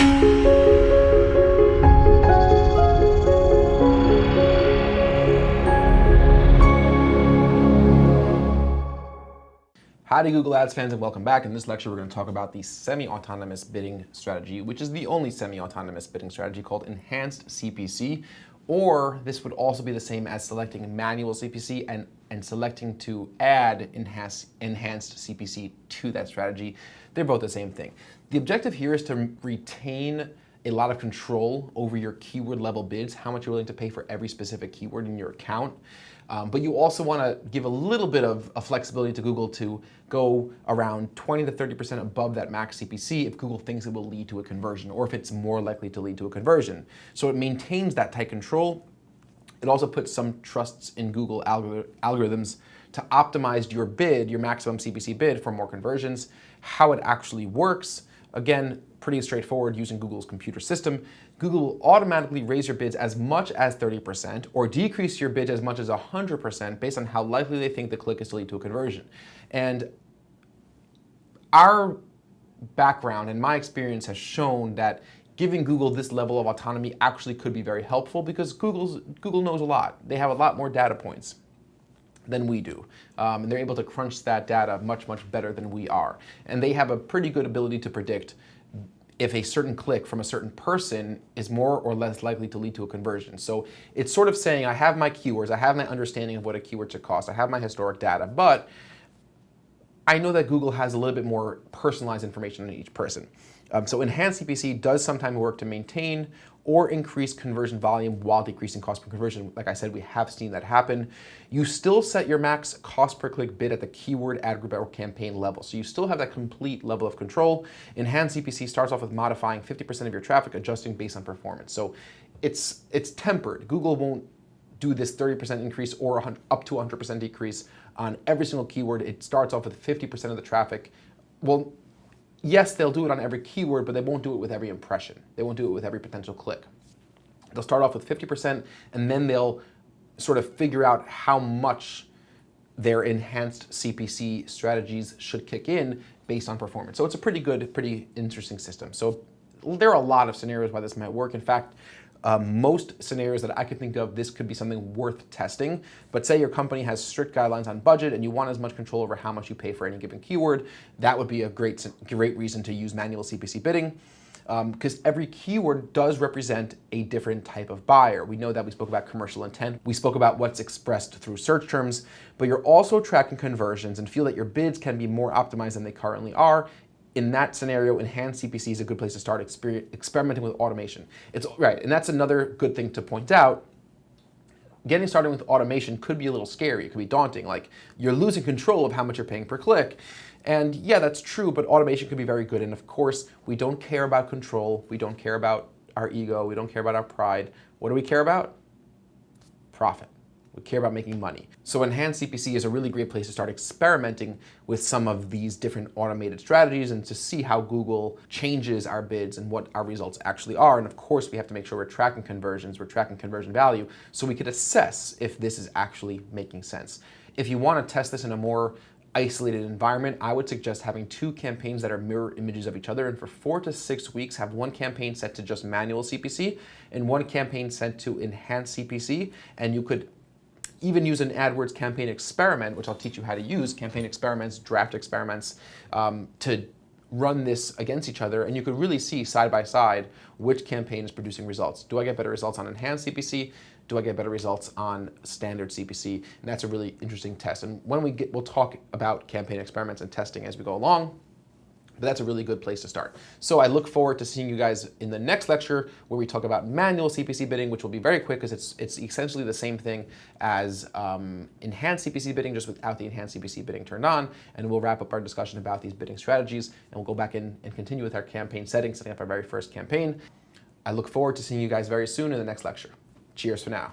Howdy Google Ads fans, and welcome back. In this lecture, we're going to talk about the semi-autonomous bidding strategy, which is the only semi-autonomous bidding strategy called enhanced CPC, or this would also be the same as selecting manual CPC and selecting to add enhanced CPC to that strategy. They're both the same thing. The objective here is to retain a lot of control over your keyword level bids, how much you're willing to pay for every specific keyword in your account. But you also want to give a little bit of a flexibility to Google to go around 20 to 30% above that max CPC if Google thinks it will lead to a conversion, or if it's more likely to lead to a conversion. So it maintains that tight control. It also puts some trusts in Google algorithms to optimize your bid, your maximum CPC bid, for more conversions. How it actually works, again, pretty straightforward using Google's computer system. Google will automatically raise your bids as much as 30% or decrease your bid as much as 100% based on how likely they think the click is to lead to a conversion. And our background and my experience has shown that giving Google this level of autonomy actually could be very helpful, because Google knows a lot. They have a lot more data points than we do. And they're able to crunch that data much, much better than we are. And they have a pretty good ability to predict if a certain click from a certain person is more or less likely to lead to a conversion. So it's sort of saying, I have my keywords, I have my understanding of what a keyword should cost, I have my historic data, but I know that Google has a little bit more personalized information on each person. So enhanced CPC does sometimes work to maintain or increase conversion volume while decreasing cost per conversion. Like I said, we have seen that happen. You still set your max cost per click bid at the keyword, ad group, or campaign level. So you still have that complete level of control. Enhanced CPC starts off with modifying 50% of your traffic, adjusting based on performance. So it's tempered. Google won't do this 30% increase or up to 100% decrease on every single keyword. It starts off with 50% of the traffic. Well, yes, they'll do it on every keyword, but they won't do it with every impression. They won't do it with every potential click. They'll start off with 50%, and then they'll sort of figure out how much their enhanced CPC strategies should kick in based on performance. So it's a pretty good, pretty interesting system. So there are a lot of scenarios why this might work. In fact, most scenarios that I could think of, this could be something worth testing. But say your company has strict guidelines on budget and you want as much control over how much you pay for any given keyword, that would be a great reason to use manual CPC bidding, because every keyword does represent a different type of buyer. We know that. We spoke about commercial intent. We spoke about what's expressed through search terms, but you're also tracking conversions and feel that your bids can be more optimized than they currently are. In that scenario, enhanced CPC is a good place to start experimenting with automation. It's right, and that's another good thing to point out. Getting started with automation could be a little scary. It could be daunting. Like, you're losing control of how much you're paying per click. And yeah, that's true, but automation could be very good. And of course, we don't care about control. We don't care about our ego. We don't care about our pride. What do we care about? Profit. We care about making money. So enhanced CPC is a really great place to start experimenting with some of these different automated strategies and to see how Google changes our bids and what our results actually are. And of course, we have to make sure we're tracking conversions, we're tracking conversion value, so we could assess if this is actually making sense. If you want to test this in a more isolated environment, I would suggest having two campaigns that are mirror images of each other, and for 4 to 6 weeks have one campaign set to just manual CPC and one campaign set to enhanced CPC. And you could even use an AdWords campaign experiment, which I'll teach you how to use, campaign experiments, draft experiments, to run this against each other, and you could really see side by side which campaign is producing results. Do I get better results on enhanced CPC? Do I get better results on standard CPC? And that's a really interesting test. And when we'll talk about campaign experiments and testing as we go along. But that's a really good place to start. So I look forward to seeing you guys in the next lecture where we talk about manual CPC bidding, which will be very quick because it's essentially the same thing as enhanced CPC bidding, just without the enhanced CPC bidding turned on. And we'll wrap up our discussion about these bidding strategies, and we'll go back in and continue with our campaign settings, setting up our very first campaign. I look forward to seeing you guys very soon in the next lecture. Cheers for now.